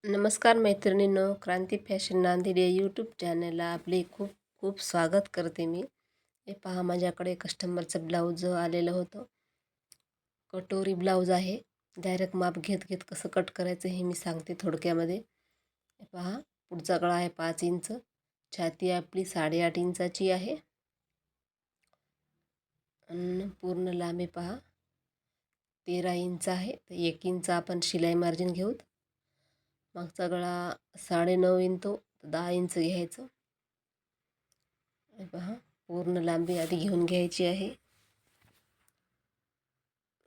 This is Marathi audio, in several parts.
नमस्कार मैत्रिणींनो, क्रांती फॅशन नांदेड या यूट्यूब चॅनलला आपले खूप खूप स्वागत करते मी. हे पहा, माझ्याकडे कस्टमरचं ब्लाऊज आलेलं होतं. कटोरी ब्लाऊज आहे. डायरेक्ट माप घेत घेत कसं कट करायचं हे मी सांगते थोडक्यामध्ये. हे पहा, पुढचा गळा आहे 5 इंच, छाती आपली 8.5 इंचाची आहे आणि पूर्ण लांबी पहा 13 इंच आहे. तर 1 इंच आपण शिलाई मार्जिन घेऊ. मागचा गळा 9.5 इंच, 10 इंच घ्यायचं. हे पहा, पूर्ण लांबी आधी घेऊन घ्यायची आहे.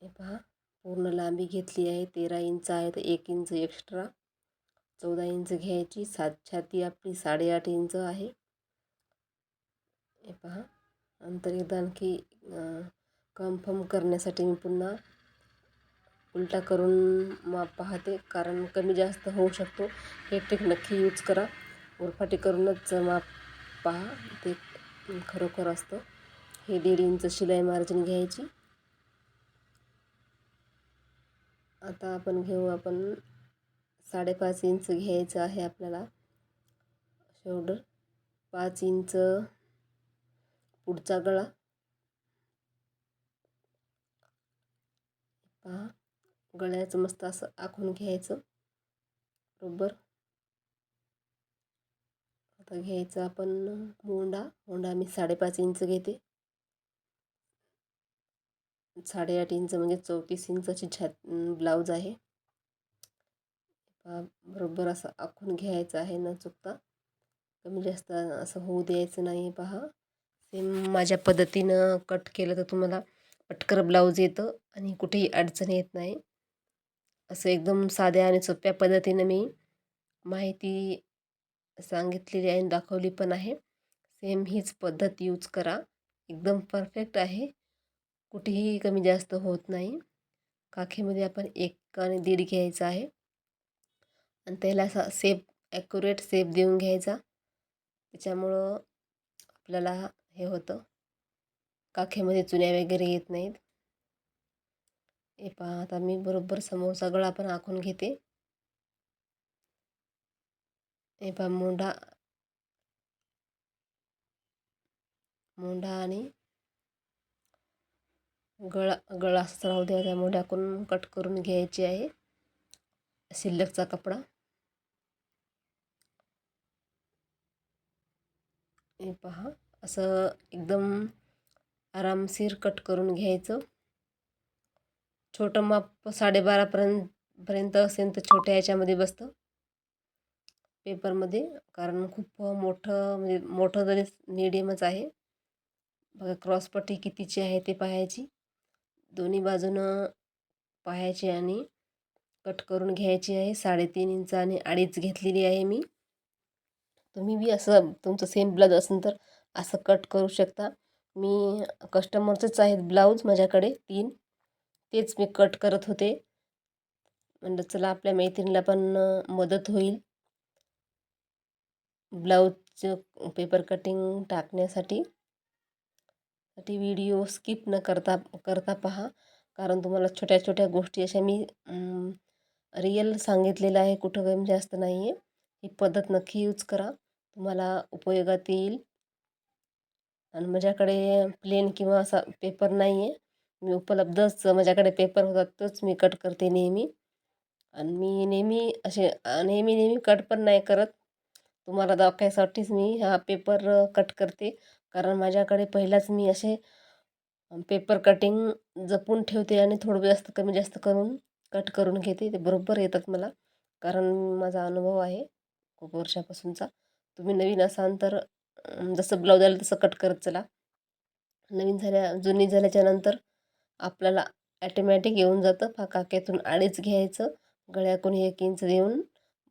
हे पहा, पूर्ण लांबी घेतली आहे. 13 इंच आहे तर 1 इंच एक्स्ट्रा 14 इंच घ्यायची. छाती आपली 8.5 इंच आहे. हे पहा, नंतर एकदा आणखी कन्फर्म करण्यासाठी मी पुन्हा उलटा करून माप पाहते, कारण कमी जास्त होऊ शकतो. हे ट्रिक नक्की यूज करा. उरफाटी करूनच माप पहा, ते खरोखर असतं. हे 1.5 इंच शिलाई मार्जिन घ्यायची. आता आपण 5.5 इंच घ्यायचं आहे आपल्याला शोल्डर. 5 इंच पुढचा गळा पहा, गळ्याचं मस्त असं आखून घ्यायचं बरोबर. आता घ्यायचं आपण मोंडा मी 5.5 इंच घेते. 8.5 इंच म्हणजे 34 इंचाची ब्लाऊज आहे. बरोबर असं आखून घ्यायचं आहे, न चुकता. कमी जास्त असं होऊ द्यायचं नाही. पहा, सेम माझ्या पद्धतीनं कट केलं तर तुम्हाला पटकन ब्लाऊज येतं आणि कुठेही अडचण येत नाही. असं एकदम साध्या आणि सोप्या पद्धतीनं मी माहिती सांगितलेली आहे आणि दाखवली पण आहे. सेम हीच पद्धत यूज करा. एकदम परफेक्ट आहे. कुठेही कमी जास्त होत नाही. काखेमध्ये आपण 1 आणि 1.5 घ्यायचा आहे आणि त्याला असा ॲक्युरेट शेप देऊन घ्यायचा. त्याच्यामुळं आपल्याला हे होतं, काखेमध्ये चुन्या वगैरे येत नाहीत. हे पहा, आता मी बरोबर समोरचा गळा पण आखून घेते. हे पहा, मोंढा आणि गळा असं राहू द्या. त्या मोंढ्याकडून कट करून घ्यायची आहे शिल्लकचा कपडा. हे पहा, असं एकदम आरामशीर कट करून घ्यायचं. छोटं माप 12.5 पर्यंत असेल तर छोट्या ह्याच्यामध्ये बसतं पेपरमध्ये, कारण खूप मोठं म्हणजे मोठं जरी मिडियमच आहे. बघा, क्रॉसपट्टी कितीची आहे ते पाहायची. दोन्ही बाजूनं पाहायची आणि कट करून घ्यायची आहे. 3.5 इंच आणि 2.5 घेतलेली आहे मी. तुम्ही बी असं तुमचं सेम ब्लाऊज असेल तर असं कट करू शकता. मी कस्टमरचेच आहेत ब्लाऊज माझ्याकडे 3, तेच मी कट करत होते. म्हणलं चला आपल्या मैत्रिणीला पण मदत होईल ब्लाऊजचं पेपर कटिंग टाकण्यासाठी. व्हिडिओ स्किप न करता पहा, कारण तुम्हाला छोट्या छोट्या गोष्टी अशा मी रिअल सांगितलेलं आहे, कुठं कमी जास्त नाही आहे. ही पद्धत नक्की यूज करा, तुम्हाला उपयोगात येईल. आणि माझ्याकडे प्लेन किंवा असा पेपर नाही आहे. मी उपलब्धच माझ्याकडे पेपर होतात तोच मी कट करते नेहमी. आणि मी नेहमी कट पण नाही करत. तुम्हाला दाखवायसाठीच मी हा पेपर कट करते, कारण माझ्याकडे पहिलाच मी असे पेपर कटिंग जपून ठेवते आणि थोडं जास्त कमी जास्त करून कट करून घेते. ते बरोबर येतात मला, कारण माझा अनुभव आहे खूप वर्षापासूनचा. तुम्ही नवीन असाल तर जसं ब्लाऊज आलं तसं कट करत चला. जुनी झाल्याच्यानंतर आपल्याला ॲटोमॅटिक येऊन जातं. काक्यातून 2.5 घ्यायचं, गळ्याकडून 1 इंच देऊन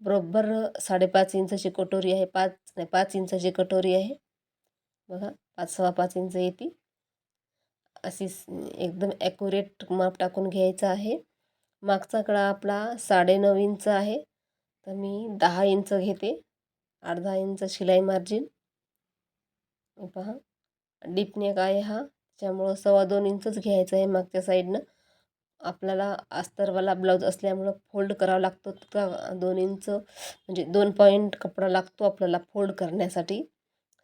बरोबर 5.5 इंचाची कटोरी आहे. 5 इंचाची कटोरी आहे. बघा, 5.25 इंच येते. अशी एकदम ॲक्युरेट माप टाकून घ्यायचं आहे. मागचा गळा आपला 9.5 इंच आहे, तर मी 10 इंच घेते. 8-10 इंच शिलाई मार्जिन. पहा, डीप नेक आहे हा, त्याच्यामुळं 2.25 इंचच घ्यायचं आहे मागच्या साईडनं. आपल्याला अस्तरवाला ब्लाऊज असल्यामुळं फोल्ड करावा लागतो. का 2 इंच म्हणजे 2 पॉईंट कपडा लागतो आपल्याला फोल्ड करण्यासाठी.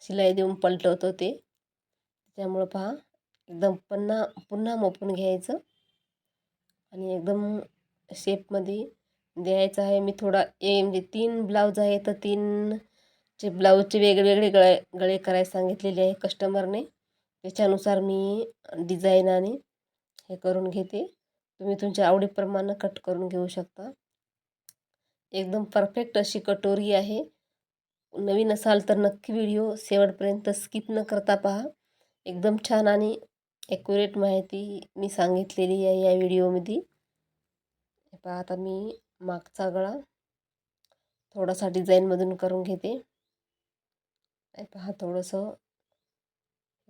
शिलाई देऊन पलटवतो ते. त्यामुळं पहा एकदम पुन्हा पुन्हा मोपून घ्यायचं आणि एकदम शेपमध्ये द्यायचं आहे. मी थोडा म्हणजे 3 ब्लाऊज आहे तर 3 चे ब्लाऊजचे वेगवेगळे गळे करायला सांगितलेले आहे कस्टमरने. त्याच्यानुसार मी डिझाईन आणि हे करून घेते. तुम्ही तुमच्या आवडीप्रमाणे कट करून घेऊ शकता. एकदम परफेक्ट अशी कटोरी आहे. नवीन असाल तर नक्की व्हिडिओ शेवटपर्यंत स्किप न करता पहा. एकदम छान आणि ॲक्युरेट माहिती मी सांगितलेली आहे या व्हिडिओमध्ये. पहा आता मी मागचा गळा थोडासा डिझाईनमधून करून घेते. पहा थोडंसं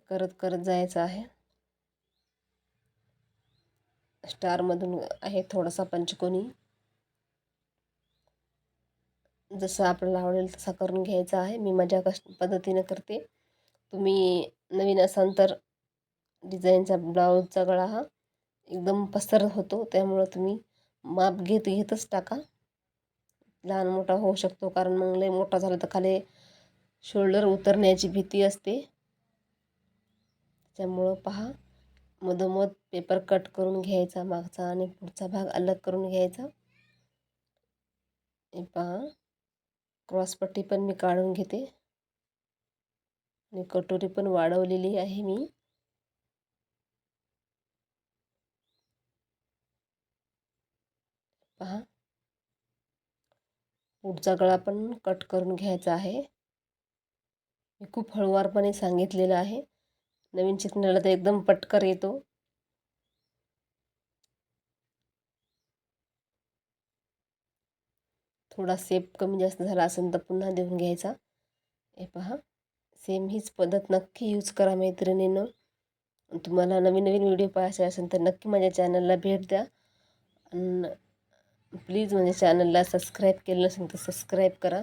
करत करत जायचं आहे. स्टारमधून आहे थोडासा पंचकोनी. जसं आपल्याला आवडेल तसा करून घ्यायचा आहे. मी माझ्या पद्धतीनं करते. तुम्ही नवीन असाल तर डिझाईनचा ब्लाऊजचा गळा हा एकदम पसर होतो. त्यामुळं तुम्ही माप घेतच टाका. लहान मोठा होऊ शकतो कारण मग लय मोठा झाला तर खाली शोल्डर उतरण्याची भीती असते. त्यामुळं पहा मधोमध पेपर कट करून घ्यायचा मागचा आणि पुढचा भाग अलग करून घ्यायचा. हे पहा क्रॉसपट्टी पण मी काढून घेते आणि कटोरी पण वाढवलेली आहे मी. पहा पुढचा गळा पण कट करून घ्यायचा आहे. मी खूप हळूवारपणे सांगितलेलं आहे. नवीन शिकण्याला तर एकदम पटकर येतो. थोडा शेप कमी जास्त झाला असेल तर पुन्हा देऊन घ्यायचा. हे पहा सेम हीच पद्धत नक्की यूज करा मैत्रिणींनो. तुम्हाला नवीन नवीन व्हिडिओ पाहायचे असेल तर नक्की माझ्या चॅनलला भेट द्या. आणि प्लीज माझ्या चॅनलला सबस्क्राईब केलं नसेल तर सबस्क्राईब करा.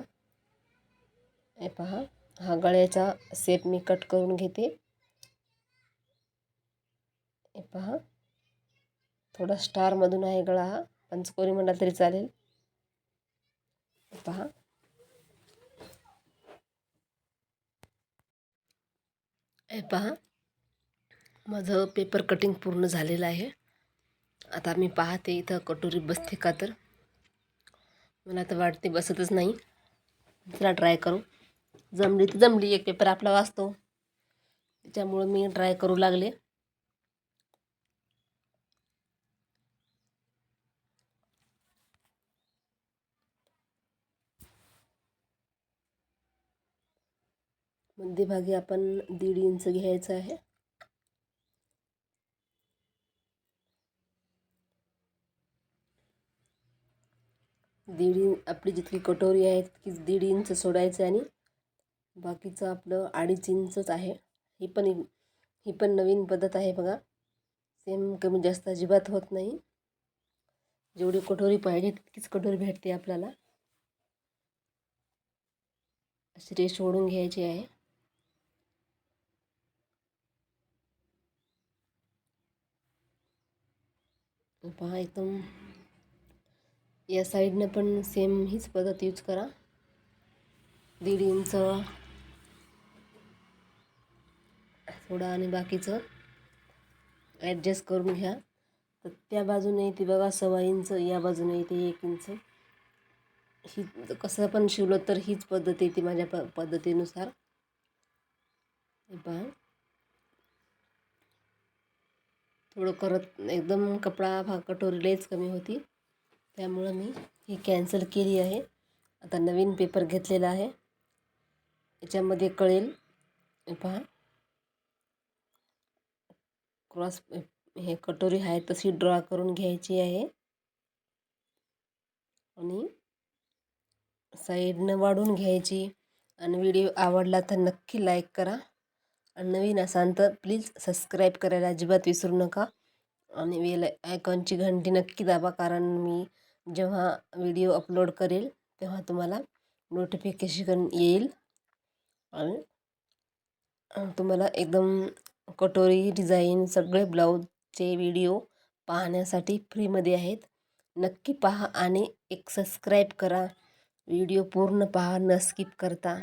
हे पहा हा गळ्याचा शेप मी कट करून घेते. हे पहा थोडा स्टारमधून आहे गळा हा. पंचकोनी म्हटला तरी चालेल. पहा हे पहा माझं पेपर कटिंग पूर्ण झालेलं आहे. आता मी पाहते इथं कटोरी बसते का तर. मला तर वाटते बसतच नाही. चला ट्राय करू. जमली तर जमली. एक पेपर आपला वाचतो. त्याच्यामुळं मी ट्राय करू लागले. मध्यभागी आपण 1.5 इंच घ्यायचं आहे. आपली जितकी कटोरी आहे तितकीच 1.5 इंच सोडायचं आणि बाकीचं आपलं 2.5 इंचच आहे. ही पण नवीन पद्धत आहे बघा. सेम कमी जास्त अजिबात होत नाही. जेवढी कटोरी पाहिजे तितकीच कटोरी भेटते आपल्याला. अशी रेष ओढून घ्यायची आहे. पहा एकदम या साईडनं पण सेम हीच पद्धत यूज करा. 1.5 इंच सोडा आणि बाकीचं ॲडजस्ट करून घ्या. तर त्या बाजूने येते बघा 1.25 इंच, या बाजूने येते 1 इंच. ही कसं पण शिवलं तर हीच पद्धत येते माझ्या पद्धतीनुसार. हे पहा थोडं करत एकदम कपडा कटोरी लयच कमी होती. त्यामुळं मी ही कॅन्सल केली आहे. आता नवीन पेपर घेतलेला आहे. याच्यामध्ये कळेल. पहा क्रॉस हे कटोरी आहे तशी ड्रॉ करून घ्यायची आहे आणि साईडनं वाढून घ्यायची. आणि व्हिडिओ आवडला तर नक्की लाईक करा. आणि नवीन असाल तर प्लीज सबस्क्राईब करायला अजिबात विसरू नका. आणि बेल आयकॉनची घंटी नक्की दाबा कारण मी जेव्हा व्हिडिओ अपलोड करेल तेव्हा तुम्हाला नोटिफिकेशन येईल. आणि तुम्हाला एकदम कटोरी डिझाईन सगळे ब्लाऊजचे व्हिडिओ पाहण्यासाठी फ्रीमध्ये आहेत. नक्की पहा आणि एक सबस्क्राईब करा. व्हिडिओ पूर्ण पहा, न स्किप करता.